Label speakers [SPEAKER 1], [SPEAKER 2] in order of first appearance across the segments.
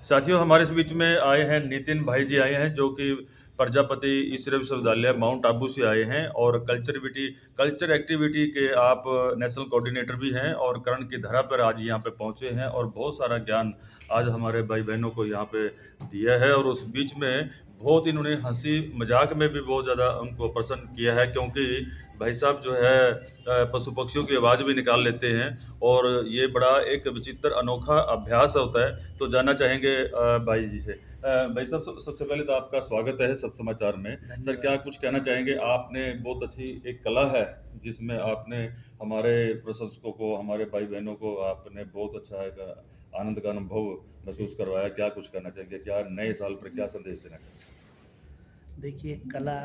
[SPEAKER 1] साथियों, हमारे इस बीच में आए हैं नितिन भाई जी आए हैं जो कि प्रजापति ईश्वरीय विश्वविद्यालय माउंट आबू से आए हैं और कल्चर एक्टिविटी के आप नेशनल कोऑर्डिनेटर भी हैं और कर्ण की धरा पर आज यहाँ पे पहुँचे हैं और बहुत सारा ज्ञान आज हमारे भाई बहनों को यहाँ पे दिया है। और उस बीच में बहुत इन्होंने हंसी मजाक में भी बहुत ज़्यादा उनको प्रसन्न किया है, क्योंकि भाई साहब जो है पशु पक्षियों की आवाज़ भी निकाल लेते हैं और ये बड़ा एक विचित्र अनोखा अभ्यास होता है। तो जानना चाहेंगे भाई जी से। भाई साहब, सबसे पहले तो आपका स्वागत है सत्समाचार में। सर, क्या
[SPEAKER 2] धन्यवाद।
[SPEAKER 1] कुछ कहना चाहेंगे? आपने बहुत अच्छी एक कला है जिसमें आपने हमारे प्रशंसकों को, हमारे भाई बहनों को आपने बहुत अच्छा एक आनंद का अनुभव
[SPEAKER 2] जी,
[SPEAKER 1] महसूस करवाया। क्या कुछ कहना चाहेंगे? क्या नए साल पर क्या संदेश देना चाहेंगे?
[SPEAKER 2] देखिए कला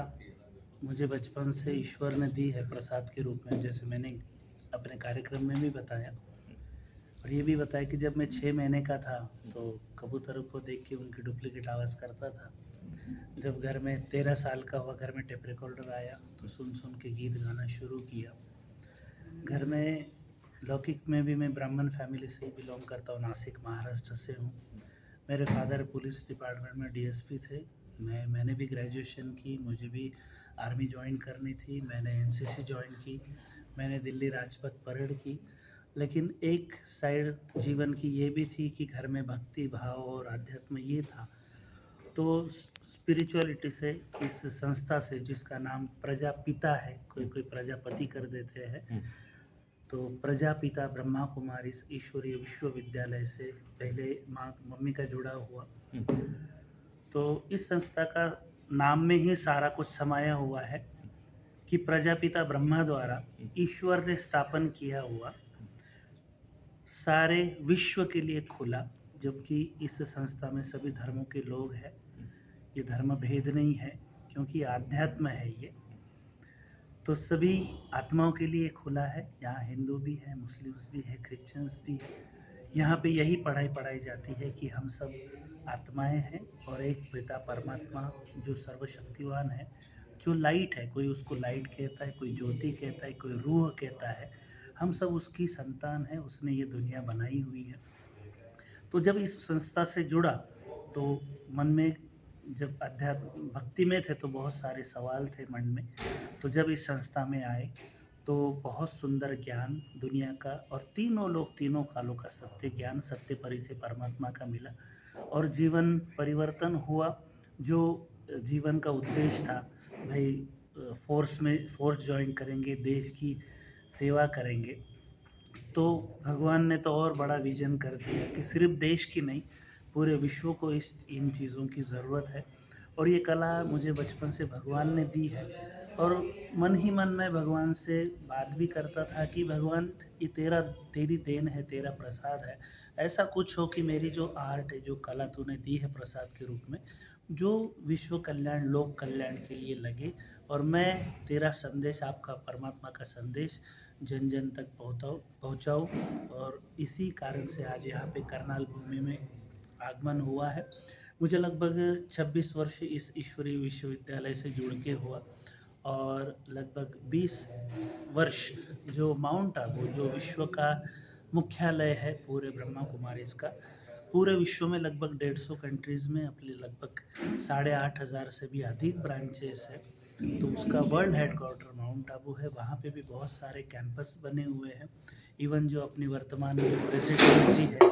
[SPEAKER 2] मुझे बचपन से ईश्वर ने दी है प्रसाद के रूप में, जैसे मैंने अपने कार्यक्रम में भी बताया और ये भी बताया कि जब मैं 6 महीने का था तो कबूतरों को देख के उनकी डुप्लीकेट आवाज़ करता था। जब घर में 13 साल का हुआ, घर में टेप रिकॉर्डर आया तो सुन सुन के गीत गाना शुरू किया। घर में लौकिक में भी मैं ब्राह्मण फैमिली से ही बिलोंग करता हूँ, नासिक महाराष्ट्र से हूँ। मेरे फादर पुलिस डिपार्टमेंट में डीएसपी थे। मैंने भी ग्रेजुएशन की, मुझे भी आर्मी जॉइन करनी थी, मैंने एनसीसी जॉइन की, मैंने दिल्ली राजपथ परेड की। लेकिन एक साइड जीवन की ये भी थी कि घर में भक्ति भाव और आध्यात्म ये था। तो स्पिरिचुअलिटी से, इस संस्था से जिसका नाम प्रजापिता है, कोई कोई प्रजापति कर देते हैं, तो प्रजापिता ब्रह्मा कुमारी ईश्वरीय विश्वविद्यालय से पहले माँ मम्मी का जुड़ा हुआ। तो इस संस्था का नाम में ही सारा कुछ समाया हुआ है कि प्रजापिता ब्रह्मा द्वारा ईश्वर ने स्थापन किया हुआ, सारे विश्व के लिए खुला। जबकि इस संस्था में सभी धर्मों के लोग हैं, ये धर्म भेद नहीं है, क्योंकि आध्यात्म है ये। तो सभी आत्माओं के लिए खुला है। यहाँ हिंदू भी है, मुस्लिम्स भी है, क्रिश्चियंस भी है। यहाँ पे यही पढ़ाई पढ़ाई जाती है कि हम सब आत्माएं हैं और एक पिता परमात्मा जो सर्वशक्तिवान है, जो लाइट है, कोई उसको लाइट कहता है, कोई ज्योति कहता है, कोई रूह कहता है। हम सब उसकी संतान है, उसने ये दुनिया बनाई हुई है। तो जब इस संस्था से जुड़ा तो मन में, जब अध्यात्म भक्ति में थे तो बहुत सारे सवाल थे मन में। तो जब इस संस्था में आए तो बहुत सुंदर ज्ञान दुनिया का और तीनों लोग, तीनों कालों का सत्य ज्ञान, सत्य परिचय परमात्मा का मिला और जीवन परिवर्तन हुआ। जो जीवन का उद्देश्य था, भाई फोर्स ज्वाइन करेंगे, देश की सेवा करेंगे, तो भगवान ने तो और बड़ा विजन कर दिया कि सिर्फ देश की नहीं, पूरे विश्व को इन चीज़ों की ज़रूरत है। और ये कला मुझे बचपन से भगवान ने दी है और मन ही मन में भगवान से बात भी करता था कि भगवान, ये तेरी देन है, तेरा प्रसाद है। ऐसा कुछ हो कि मेरी जो आर्ट है, जो कला तूने दी है प्रसाद के रूप में, जो विश्व कल्याण, लोक कल्याण के लिए लगे और मैं तेरा संदेश, आपका परमात्मा का संदेश जन जन तक पहुँचाऊँ। और इसी कारण से आज यहाँ पे करनाल भूमि में आगमन हुआ है। मुझे लगभग 26 वर्ष इस ईश्वरीय विश्वविद्यालय से जुड़ के हुआ और लगभग 20 वर्ष जो माउंट आबू, जो विश्व का मुख्यालय है पूरे ब्रह्मा कुमारीज़ का, पूरे विश्व में लगभग 150 कंट्रीज़ में अपने लगभग 8,500 से भी अधिक ब्रांचेस है। तो उसका वर्ल्ड हेडक्वार्टर माउंट आबू है। वहाँ पे भी बहुत सारे कैंपस बने हुए हैं। इवन जो अपनी वर्तमान में प्रेसिडेंट जी है,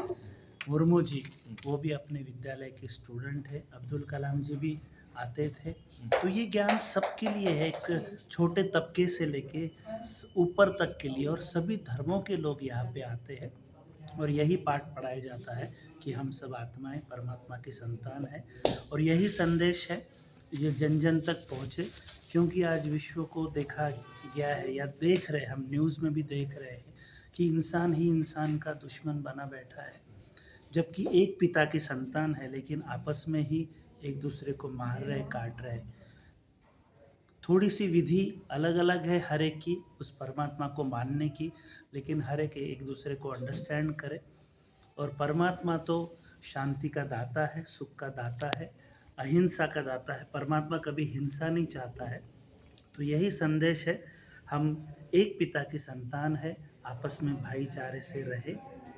[SPEAKER 2] मुर्मू जी, वो भी अपने विद्यालय के स्टूडेंट है। अब्दुल कलाम जी भी आते थे। तो ये ज्ञान सबके लिए है, एक छोटे तबके से लेके ऊपर तक के लिए, और सभी धर्मों के लोग यहाँ पे आते हैं और यही पाठ पढ़ाया जाता है कि हम सब आत्माएं परमात्मा की संतान हैं और यही संदेश है ये जन जन तक पहुँचे। क्योंकि आज विश्व को देखा गया है, या देख रहे, हम न्यूज़ में भी देख रहे हैं कि इंसान ही इंसान का दुश्मन बना बैठा है। जबकि एक पिता की संतान है, लेकिन आपस में ही एक दूसरे को मार रहे, काट रहे। थोड़ी सी विधि अलग अलग है हर एक की उस परमात्मा को मानने की, लेकिन हर एक एक दूसरे को अंडरस्टैंड करे। और परमात्मा तो शांति का दाता है, सुख का दाता है, अहिंसा का दाता है। परमात्मा कभी हिंसा नहीं चाहता है। तो यही संदेश है, हम एक पिता की संतान है, आपस में भाईचारे से रहे,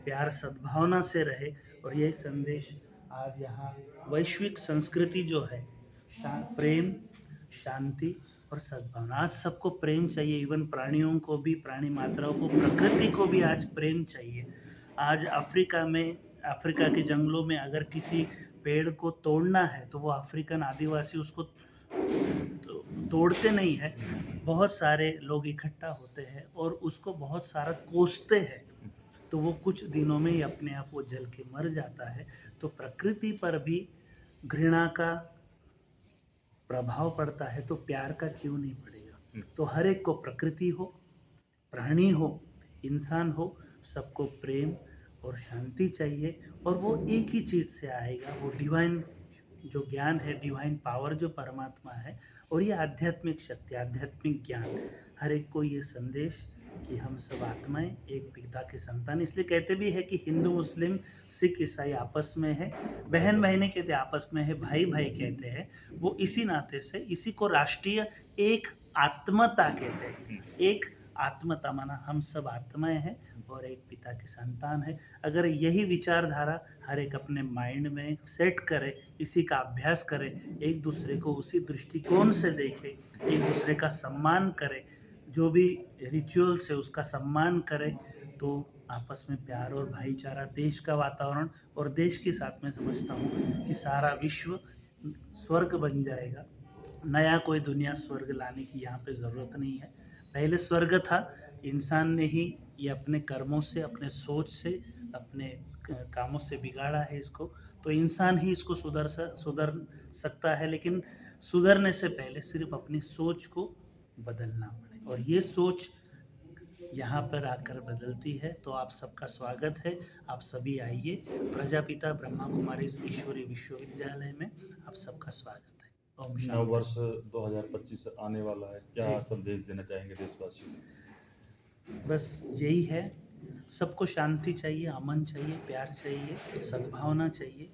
[SPEAKER 2] प्यार सद्भावना से रहे। और यही संदेश आज यहाँ वैश्विक संस्कृति जो है प्रेम, शांति और सद्भावना। आज सबको प्रेम चाहिए, इवन प्राणियों को भी, प्राणी मात्राओं को, प्रकृति को भी आज प्रेम चाहिए। आज अफ्रीका के जंगलों में अगर किसी पेड़ को तोड़ना है तो वो अफ्रीकन आदिवासी उसको तोड़ते नहीं है, बहुत सारे लोग इकट्ठा होते हैं और उसको बहुत सारा कोसते हैं, तो वो कुछ दिनों में ही अपने आप वो जल के मर जाता है। तो प्रकृति पर भी घृणा का प्रभाव पड़ता है, तो प्यार का क्यों नहीं पड़ेगा। तो हर एक को, प्रकृति हो, प्राणी हो, इंसान हो, सबको प्रेम और शांति चाहिए। और वो एक ही चीज़ से आएगा, वो डिवाइन जो ज्ञान है, डिवाइन पावर जो परमात्मा है, और ये आध्यात्मिक शक्ति, आध्यात्मिक ज्ञान। हर एक को ये संदेश कि हम सब आत्माएं एक पिता के संतान। इसलिए कहते भी है कि हिंदू, मुस्लिम, सिख, ईसाई आपस में है, बहन बहने कहते आपस में है, भाई भाई कहते हैं। वो इसी नाते से, इसी को राष्ट्रीय एक आत्मता कहते हैं। एक आत्मता माना हम सब आत्माएं हैं और एक पिता के संतान है। अगर यही विचारधारा हर एक अपने माइंड में सेट करे, इसी का अभ्यास करे, एक दूसरे को उसी दृष्टिकोण से देखे, एक दूसरे का सम्मान करे, जो भी रिचुअल्स है उसका सम्मान करे, तो आपस में प्यार और भाईचारा, देश का वातावरण, और देश के साथ में समझता हूँ कि सारा विश्व स्वर्ग बन जाएगा। नया कोई दुनिया स्वर्ग लाने की यहाँ पे ज़रूरत नहीं है। पहले स्वर्ग था, इंसान ने ही ये अपने कर्मों से, अपने सोच से, अपने कामों से बिगाड़ा है इसको। तो इंसान ही इसको सुधर सकता है, लेकिन सुधरने से पहले सिर्फ अपनी सोच को बदलना पड़े, और ये सोच यहाँ पर आकर बदलती है। तो आप सबका स्वागत है, आप सभी आइए प्रजापिता ब्रह्मा कुमारी ईश्वरीय विश्वविद्यालय में, आप सबका स्वागत है। ओम
[SPEAKER 1] नव
[SPEAKER 2] शांति।
[SPEAKER 1] वर्ष 2025 आने वाला है, क्या
[SPEAKER 2] जी।
[SPEAKER 1] संदेश देना चाहेंगे देशवासियों को?
[SPEAKER 2] बस यही है, सबको शांति चाहिए, अमन चाहिए, प्यार चाहिए, सद्भावना चाहिए।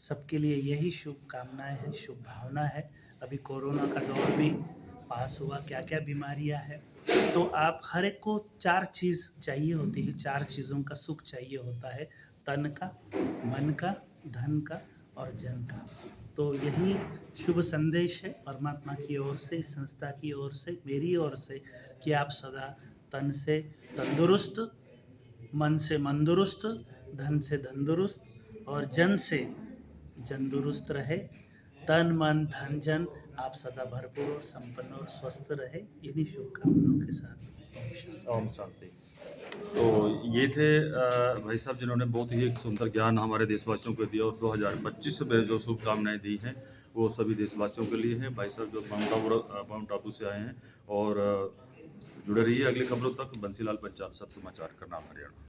[SPEAKER 2] सबके लिए यही शुभकामनाएं हैं, शुभ भावना है। अभी कोरोना का दौर भी पास हुआ, क्या क्या बीमारियां हैं, तो आप हर एक को 4 चीज़ चाहिए होती है, 4 चीज़ों का सुख चाहिए होता है, तन का, मन का, धन का और जन का। तो यही शुभ संदेश है परमात्मा की ओर से, इस संस्था की ओर से, मेरी ओर से, कि आप सदा तन से तंदुरुस्त, मन से मंदुरुस्त, धन से धनदुरुस्त और जन से जनदुरुस्त रहे। तन मन धन जन आप सदा भरपूर और संपन्न और स्वस्थ रहे। इन्हीं शुभकामनाओं के साथ
[SPEAKER 1] ओम शांति। तो ये थे भाई साहब जिन्होंने बहुत ही एक सुंदर ज्ञान हमारे देशवासियों को दिया, और 2025 में जो शुभकामनाएं दी हैं वो सभी देशवासियों के लिए हैं। भाई साहब जो माउंट आबू से आए हैं, और जुड़े रहिए अगली खबरों तक। बंसीलाल पंचाल, सब समाचार, करनाल, हरियाणा।